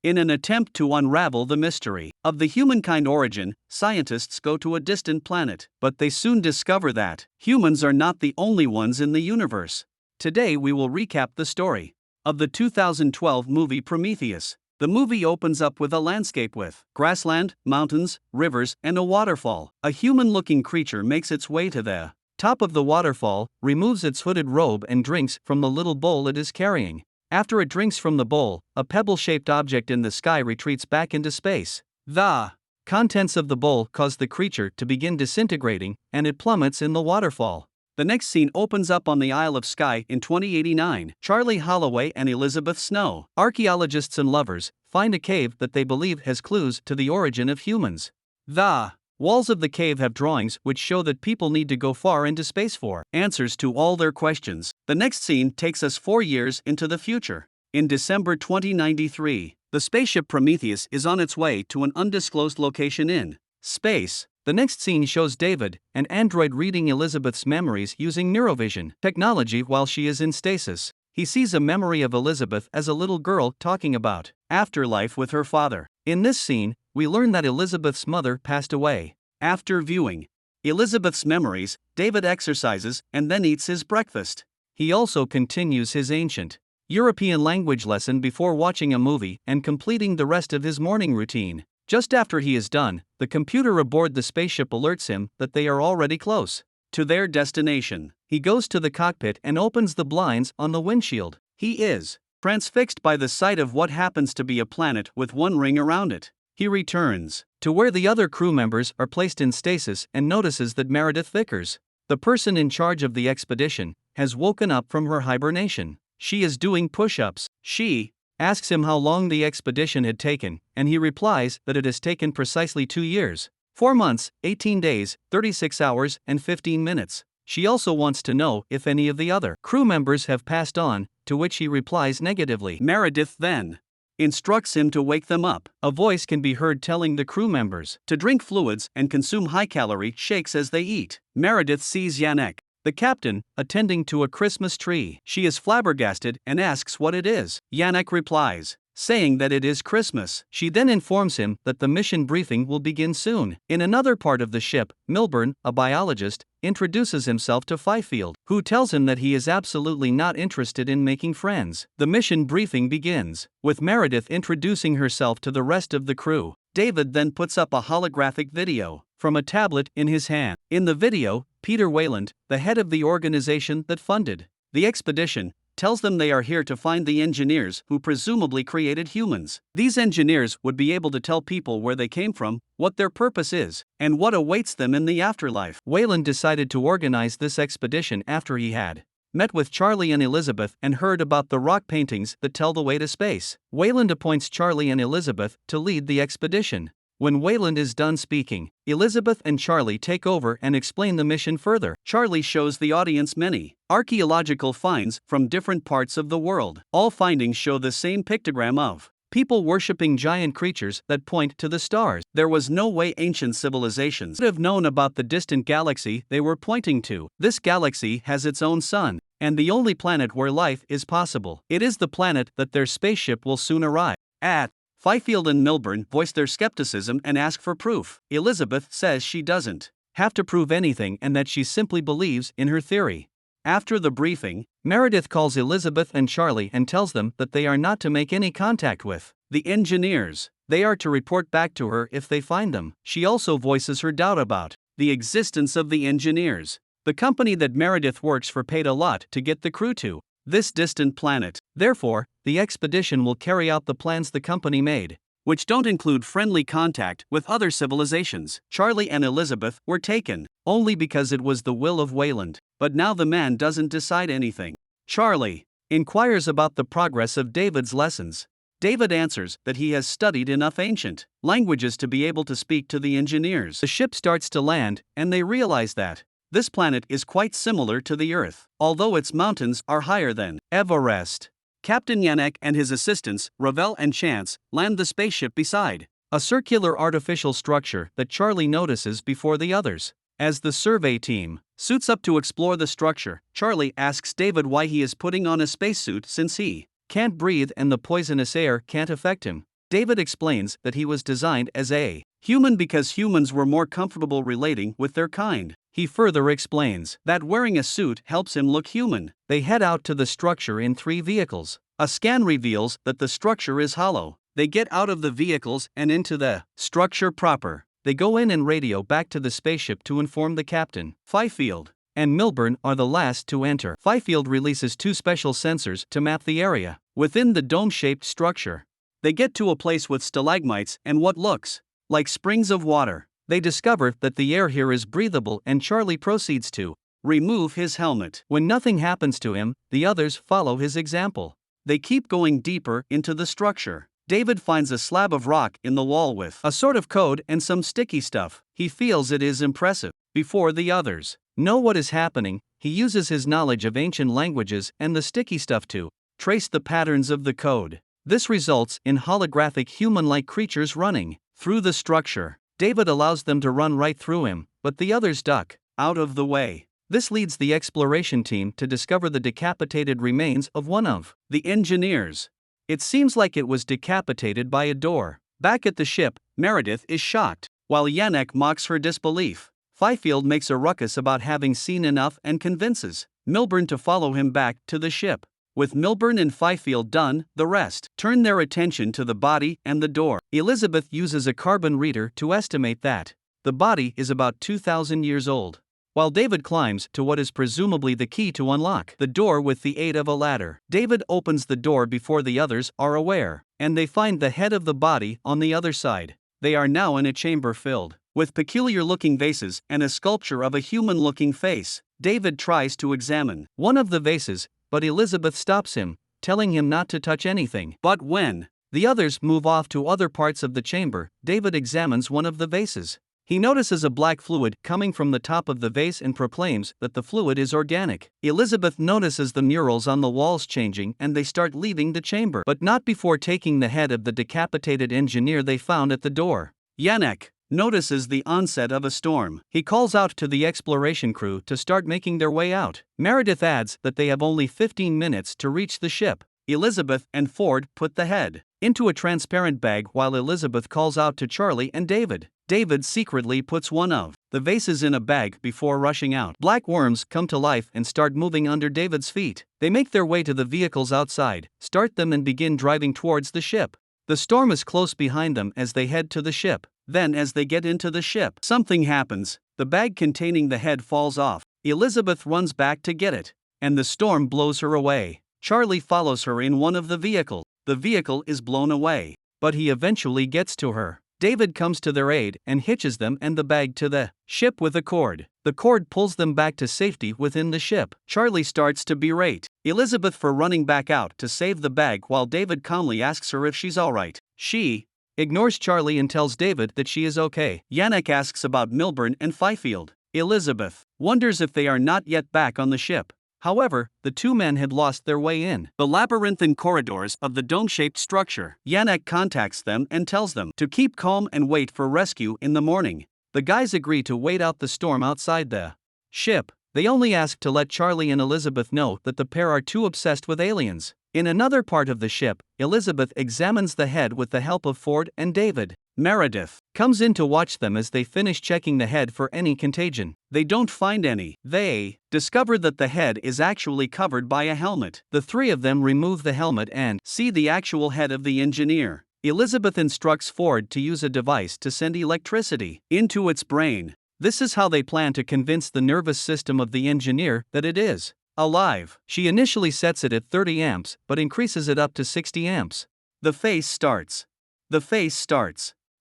In an attempt to unravel the mystery of the humankind origin, scientists go to a distant planet, but they soon discover that humans are not the only ones in the universe. Today we will recap the story of the 2012 movie Prometheus. The movie opens up with a landscape with grassland, mountains, rivers, and a waterfall. A human-looking creature makes its way to the top of the waterfall, removes its hooded robe and drinks from the little bowl it is carrying. After it drinks from the bowl, a pebble-shaped object in the sky retreats back into space. The contents of the bowl cause the creature to begin disintegrating, and it plummets in the waterfall. The next scene opens up on the Isle of Skye in 2089. Charlie Holloway and Elizabeth Snow, archaeologists and lovers, find a cave that they believe has clues to the origin of humans. The walls of the cave have drawings which show that people need to go far into space for answers to all their questions. The next scene takes us 4 years into the future. In December 2093, the spaceship Prometheus is on its way to an undisclosed location in space. The next scene shows David, an android, reading Elizabeth's memories using neurovision technology while she is in stasis. He sees a memory of Elizabeth as a little girl talking about afterlife with her father. In this scene, we learn that Elizabeth's mother passed away. After viewing Elizabeth's memories, David exercises and then eats his breakfast. He also continues his ancient European language lesson before watching a movie and completing the rest of his morning routine. Just after he is done, the computer aboard the spaceship alerts him that they are already close to their destination. He goes to the cockpit and opens the blinds on the windshield. He is transfixed by the sight of what happens to be a planet with one ring around it. He returns to where the other crew members are placed in stasis and notices that Meredith Vickers, the person in charge of the expedition, has woken up from her hibernation. She is doing push-ups. She asks him how long the expedition had taken, and he replies that it has taken precisely 2 years, 4 months, 18 days, 36 hours, and 15 minutes. She also wants to know if any of the other crew members have passed on, to which he replies negatively. Meredith then instructs him to wake them up. A voice can be heard telling the crew members to drink fluids and consume high-calorie shakes as they eat. Meredith sees Yannick, the captain, attending to a Christmas tree. She is flabbergasted and asks what it is. Yannick replies, saying that it is Christmas. She then informs him that the mission briefing will begin soon. In another part of the ship, Milburn, a biologist, introduces himself to Fifield, who tells him that he is absolutely not interested in making friends. The mission briefing begins with Meredith introducing herself to the rest of the crew. David then puts up a holographic video from a tablet in his hand. In the video, Peter Wayland, the head of the organization that funded the expedition, tells them they are here to find the engineers who presumably created humans. These engineers would be able to tell people where they came from, what their purpose is, and what awaits them in the afterlife. Wayland decided to organize this expedition after he had met with Charlie and Elizabeth and heard about the rock paintings that tell the way to space. Wayland appoints Charlie and Elizabeth to lead the expedition. When Wayland is done speaking, Elizabeth and Charlie take over and explain the mission further. Charlie shows the audience many archaeological finds from different parts of the world. All findings show the same pictogram of people worshipping giant creatures that point to the stars. There was no way ancient civilizations would have known about the distant galaxy they were pointing to. This galaxy has its own sun, and the only planet where life is possible. It is the planet that their spaceship will soon arrive at. Fifield and Milburn voice their skepticism and ask for proof. Elizabeth says she doesn't have to prove anything and that she simply believes in her theory. After the briefing, Meredith calls Elizabeth and Charlie and tells them that they are not to make any contact with the engineers. They are to report back to her if they find them. She also voices her doubt about the existence of the engineers. The company that Meredith works for paid a lot to get the crew to this distant planet. Therefore, the expedition will carry out the plans the company made, which don't include friendly contact with other civilizations. Charlie and Elizabeth were taken only because it was the will of Wayland. But now the man doesn't decide anything. Charlie inquires about the progress of David's lessons. David answers that he has studied enough ancient languages to be able to speak to the engineers. The ship starts to land, and they realize that this planet is quite similar to the Earth, although its mountains are higher than Everest. Captain Yannick and his assistants, Ravel and Chance, land the spaceship beside a circular artificial structure that Charlie notices before the others. As the survey team suits up to explore the structure, Charlie asks David why he is putting on a spacesuit since he can't breathe and the poisonous air can't affect him. David explains that he was designed as a human because humans were more comfortable relating with their kind. He further explains that wearing a suit helps him look human. They head out to the structure in 3 vehicles. A scan reveals that the structure is hollow. They get out of the vehicles and into the structure proper. They go in and radio back to the spaceship to inform the captain. Fifield and Milburn are the last to enter. Fifield releases 2 special sensors to map the area within the dome-shaped structure. They get to a place with stalagmites and what looks like springs of water. They discover that the air here is breathable and Charlie proceeds to remove his helmet. When nothing happens to him, the others follow his example. They keep going deeper into the structure. David finds a slab of rock in the wall with a sort of code and some sticky stuff. He feels it is impressive. Before the others know what is happening, he uses his knowledge of ancient languages and the sticky stuff to trace the patterns of the code. This results in holographic human-like creatures running through the structure. David allows them to run right through him, but the others duck out of the way. This leads the exploration team to discover the decapitated remains of one of the engineers. It seems like it was decapitated by a door. Back at the ship, Meredith is shocked, while Yannick mocks her disbelief. Fifield makes a ruckus about having seen enough and convinces Milburn to follow him back to the ship. With Milburn and Fifield done, the rest turn their attention to the body and the door. Elizabeth uses a carbon reader to estimate that the body is about 2,000 years old. While David climbs to what is presumably the key to unlock the door with the aid of a ladder. David opens the door before the others are aware, and they find the head of the body on the other side. They are now in a chamber filled with peculiar-looking vases and a sculpture of a human-looking face. David tries to examine one of the vases, but Elizabeth stops him, telling him not to touch anything. But when the others move off to other parts of the chamber, David examines one of the vases. He notices a black fluid coming from the top of the vase and proclaims that the fluid is organic. Elizabeth notices the murals on the walls changing and they start leaving the chamber, but not before taking the head of the decapitated engineer they found at the door. Yannick notices the onset of a storm. He calls out to the exploration crew to start making their way out. Meredith adds that they have only 15 minutes to reach the ship. Elizabeth and Ford put the head into a transparent bag while Elizabeth calls out to Charlie and David. David secretly puts one of the vases in a bag before rushing out. Black worms come to life and start moving under David's feet. They make their way to the vehicles outside, start them and begin driving towards the ship. The storm is close behind them as they head to the ship. Then as they get into the ship, something happens. The bag containing the head falls off. Elizabeth runs back to get it, and the storm blows her away. Charlie follows her in one of the vehicles. The vehicle is blown away, but he eventually gets to her. David comes to their aid and hitches them and the bag to the ship with a cord. The cord pulls them back to safety within the ship. Charlie starts to berate Elizabeth for running back out to save the bag while David calmly asks her if she's alright. She ignores Charlie and tells David that she is okay. Yannick asks about Milburn and Fifield. Elizabeth wonders if they are not yet back on the ship. However, the 2 men had lost their way in the labyrinthine corridors of the dome-shaped structure. Yannick contacts them and tells them to keep calm and wait for rescue in the morning. The guys agree to wait out the storm outside the ship. They only ask to let Charlie and Elizabeth know that the pair are too obsessed with aliens. In another part of the ship, Elizabeth examines the head with the help of Ford and David. Meredith comes in to watch them as they finish checking the head for any contagion. They don't find any. They discover that the head is actually covered by a helmet. The 3 of them remove the helmet and see the actual head of the engineer. Elizabeth instructs Ford to use a device to send electricity into its brain. This is how they plan to convince the nervous system of the engineer that it is alive. She initially sets it at 30 amps but increases it up to 60 amps. The face starts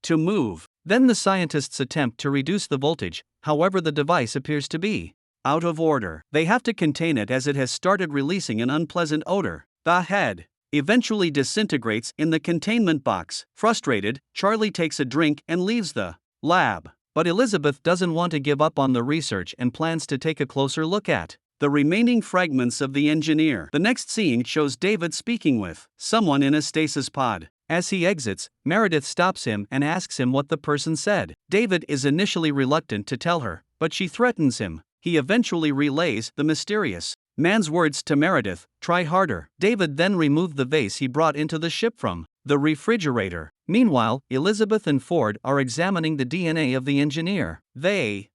to move. Then the scientists attempt to reduce the voltage, however the device appears to be out of order. They have to contain it as it has started releasing an unpleasant odor. The head eventually disintegrates in the containment box. Frustrated, Charlie takes a drink and leaves the lab. But Elizabeth doesn't want to give up on the research and plans to take a closer look at the remaining fragments of the engineer. The next scene shows David speaking with someone in a stasis pod. As he exits, Meredith stops him and asks him what the person said. David is initially reluctant to tell her, but she threatens him. He eventually relays the mysterious man's words to Meredith, "Try harder." David then removed the vase he brought into the ship from The refrigerator. Meanwhile, Elizabeth and Ford are examining the DNA of the engineer. They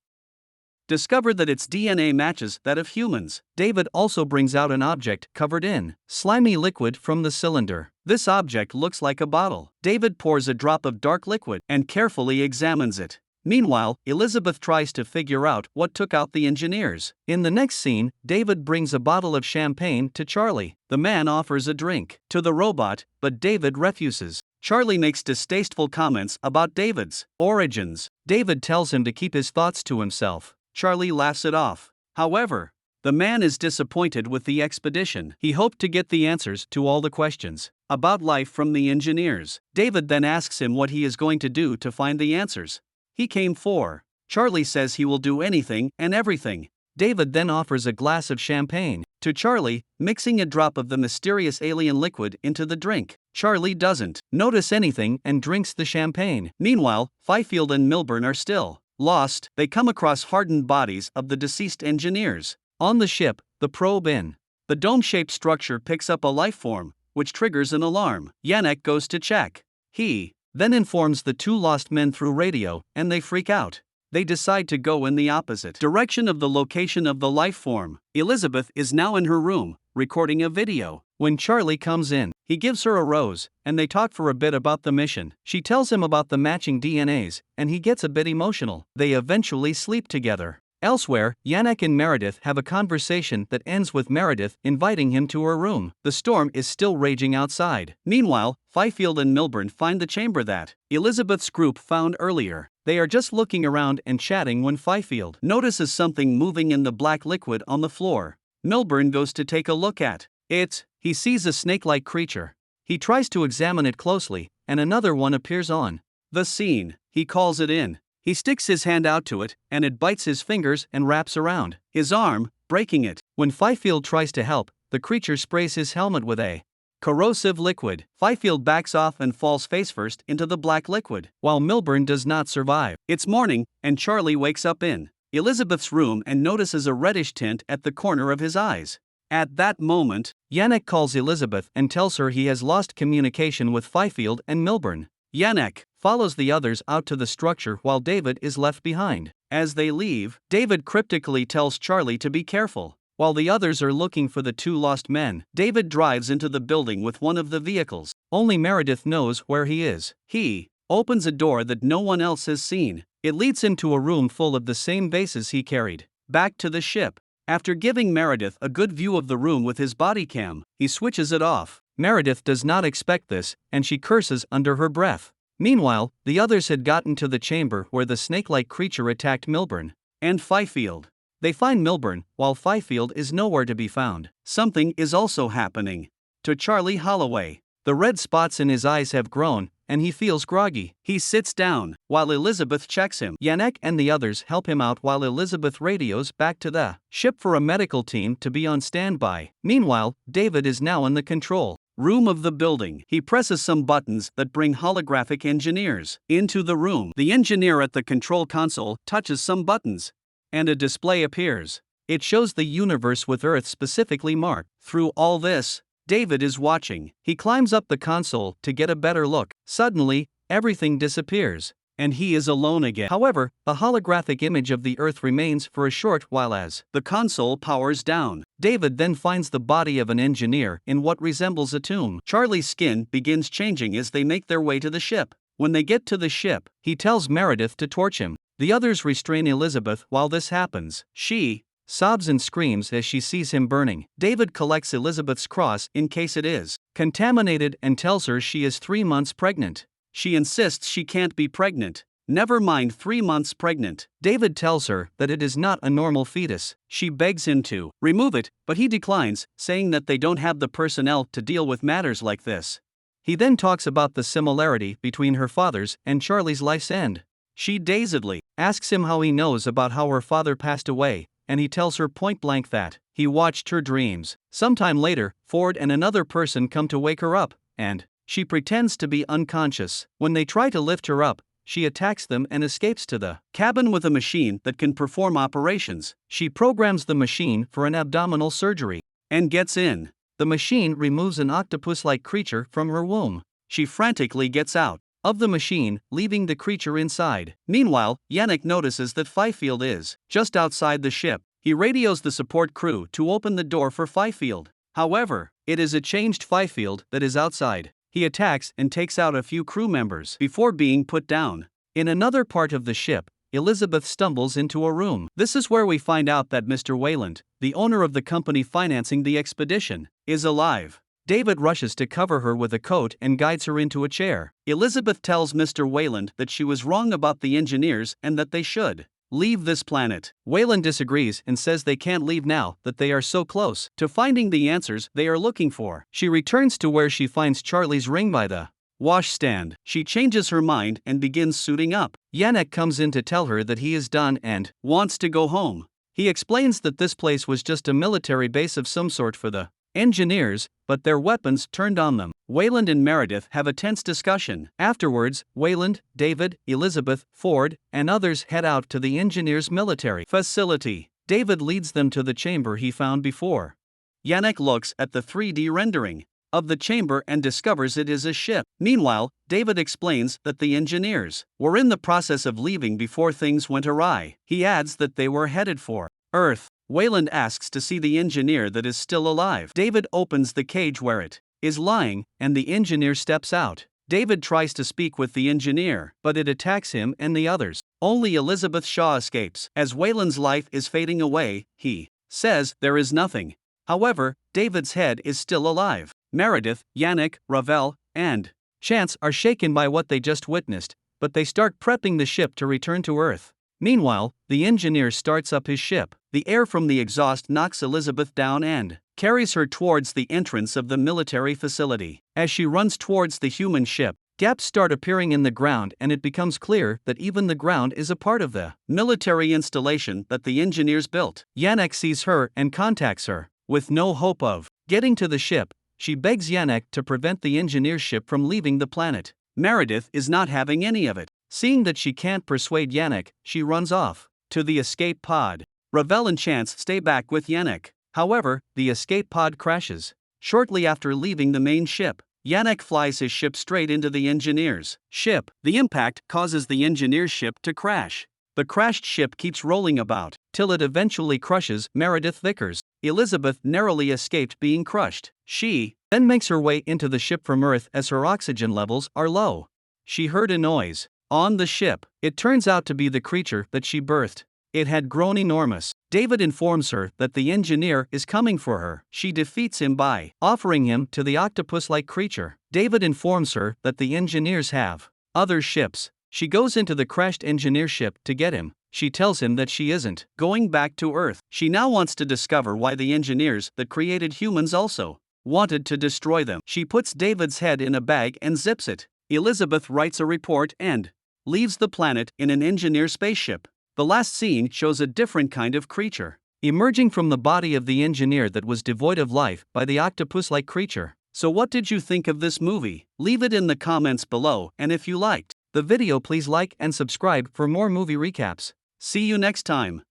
discover that its DNA matches that of humans. David also brings out an object covered in slimy liquid from the cylinder. This object looks like a bottle. David pours a drop of dark liquid and carefully examines it. Meanwhile, Elizabeth tries to figure out what took out the engineers. In the next scene, David brings a bottle of champagne to Charlie. The man offers a drink to the robot, but David refuses. Charlie makes distasteful comments about David's origins. David tells him to keep his thoughts to himself. Charlie laughs it off. However, the man is disappointed with the expedition. He hoped to get the answers to all the questions about life from the engineers. David then asks him what he is going to do to find the answers he came for. Charlie says he will do anything and everything. David then offers a glass of champagne to Charlie, mixing a drop of the mysterious alien liquid into the drink. Charlie doesn't notice anything and drinks the champagne. Meanwhile, Fifield and Milburn are still lost. They come across hardened bodies of the deceased engineers. On the ship, the probe in the dome-shaped structure picks up a life form, which triggers an alarm. Yannick goes to check. He then informs the two lost men through radio, and they freak out. They decide to go in the opposite direction of the location of the life form. Elizabeth is now in her room, recording a video. When Charlie comes in, he gives her a rose, and they talk for a bit about the mission. She tells him about the matching DNAs, and he gets a bit emotional. They eventually sleep together. Elsewhere, Yannick and Meredith have a conversation that ends with Meredith inviting him to her room. The storm is still raging outside. Meanwhile, Fifield and Milburn find the chamber that Elizabeth's group found earlier. They are just looking around and chatting when Fifield notices something moving in the black liquid on the floor. Milburn goes to take a look at it. He sees a snake-like creature. He tries to examine it closely, and another one appears on the scene. He calls it in. He sticks his hand out to it, and it bites his fingers and wraps around his arm, breaking it. When Fifield tries to help, the creature sprays his helmet with a corrosive liquid. Fifield backs off and falls face-first into the black liquid, while Milburn does not survive. It's morning, and Charlie wakes up in Elizabeth's room and notices a reddish tint at the corner of his eyes. At that moment, Yannick calls Elizabeth and tells her he has lost communication with Fifield and Milburn. Yannick follows the others out to the structure while David is left behind. As they leave, David cryptically tells Charlie to be careful. While the others are looking for the two lost men, David drives into the building with one of the vehicles. Only Meredith knows where he is. He opens a door that no one else has seen. It leads him to a room full of the same vases he carried back to the ship. After giving Meredith a good view of the room with his body cam, he switches it off. Meredith does not expect this, and she curses under her breath. Meanwhile, the others had gotten to the chamber where the snake-like creature attacked Milburn and Fifield. They find Milburn, while Fifield is nowhere to be found. Something is also happening to Charlie Holloway. The red spots in his eyes have grown, and he feels groggy. He sits down, while Elizabeth checks him. Yannick and the others help him out while Elizabeth radios back to the ship for a medical team to be on standby. Meanwhile, David is now in the control room of the building. He presses some buttons that bring holographic engineers into the room. The engineer at the control console touches some buttons, and a display appears. It shows the universe with Earth specifically marked. Through all this, David is watching. He climbs up the console to get a better look. Suddenly, everything disappears, and he is alone again. However, the holographic image of the Earth remains for a short while as the console powers down. David then finds the body of an engineer in what resembles a tomb. Charlie's skin begins changing as they make their way to the ship. When they get to the ship, he tells Meredith to torch him. The others restrain Elizabeth while this happens. She sobs and screams as she sees him burning. David collects Elizabeth's cross in case it is contaminated and tells her she is 3 months pregnant. She insists she can't be pregnant. Never mind 3 months pregnant. David tells her that it is not a normal fetus. She begs him to remove it, but he declines, saying that they don't have the personnel to deal with matters like this. He then talks about the similarity between her father's and Charlie's life's end. She dazedly asks him how he knows about how her father passed away, and he tells her point-blank that he watched her dreams. Sometime later, Ford and another person come to wake her up, and she pretends to be unconscious. When they try to lift her up, she attacks them and escapes to the cabin with a machine that can perform operations. She programs the machine for an abdominal surgery and gets in. The machine removes an octopus-like creature from her womb. She frantically gets out of the machine, leaving the creature inside. Meanwhile, Yannick notices that Fifield is just outside the ship. He radios the support crew to open the door for Fifield. However, it is a changed Fifield that is outside. He attacks and takes out a few crew members before being put down. In another part of the ship, Elizabeth stumbles into a room. This is where we find out that Mr. Wayland, the owner of the company financing the expedition, is alive. David rushes to cover her with a coat and guides her into a chair. Elizabeth tells Mr. Wayland that she was wrong about the engineers and that they should leave this planet. Wayland disagrees and says they can't leave now that they are so close to finding the answers they are looking for. She returns to where she finds Charlie's ring by the washstand. She changes her mind and begins suiting up. Yannick comes in to tell her that he is done and wants to go home. He explains that this place was just a military base of some sort for the engineers, but their weapons turned on them. Wayland and Meredith have a tense discussion. Afterwards, Wayland, David, Elizabeth, Ford, and others head out to the engineers' military facility. David leads them to the chamber he found before. Yannick looks at the 3D rendering of the chamber and discovers it is a ship. Meanwhile, David explains that the engineers were in the process of leaving before things went awry. He adds that they were headed for Earth. Wayland asks to see the engineer that is still alive. David opens the cage where it is lying, and the engineer steps out. David tries to speak with the engineer, but it attacks him and the others. Only Elizabeth Shaw escapes. As Wayland's life is fading away, he says there is nothing. However, David's head is still alive. Meredith, Yannick, Ravel, and Chance are shaken by what they just witnessed, but they start prepping the ship to return to Earth. Meanwhile, the engineer starts up his ship. The air from the exhaust knocks Elizabeth down and carries her towards the entrance of the military facility. As she runs towards the human ship, gaps start appearing in the ground and it becomes clear that even the ground is a part of the military installation that the engineers built. Yannick sees her and contacts her. With no hope of getting to the ship, she begs Yannick to prevent the engineer's ship from leaving the planet. Meredith is not having any of it. Seeing that she can't persuade Yannick, she runs off to the escape pod. Ravel and Chance stay back with Yannick. However, the escape pod crashes. Shortly after leaving the main ship, Yannick flies his ship straight into the engineer's ship. The impact causes the engineer's ship to crash. The crashed ship keeps rolling about, till it eventually crushes Meredith Vickers. Elizabeth narrowly escaped being crushed. She then makes her way into the ship from Earth as her oxygen levels are low. She heard a noise on the ship. It turns out to be the creature that she birthed. It had grown enormous. David informs her that the engineer is coming for her. She defeats him by offering him to the octopus-like creature. David informs her that the engineers have other ships. She goes into the crashed engineer ship to get him. She tells him that she isn't going back to Earth. She now wants to discover why the engineers that created humans also wanted to destroy them. She puts David's head in a bag and zips it. Elizabeth writes a report and leaves the planet in an engineer spaceship. The last scene shows a different kind of creature emerging from the body of the engineer that was devoid of life by the octopus-like creature. So what did you think of this movie? Leave it in the comments below, and if you liked the video, please like and subscribe for more movie recaps. See you next time.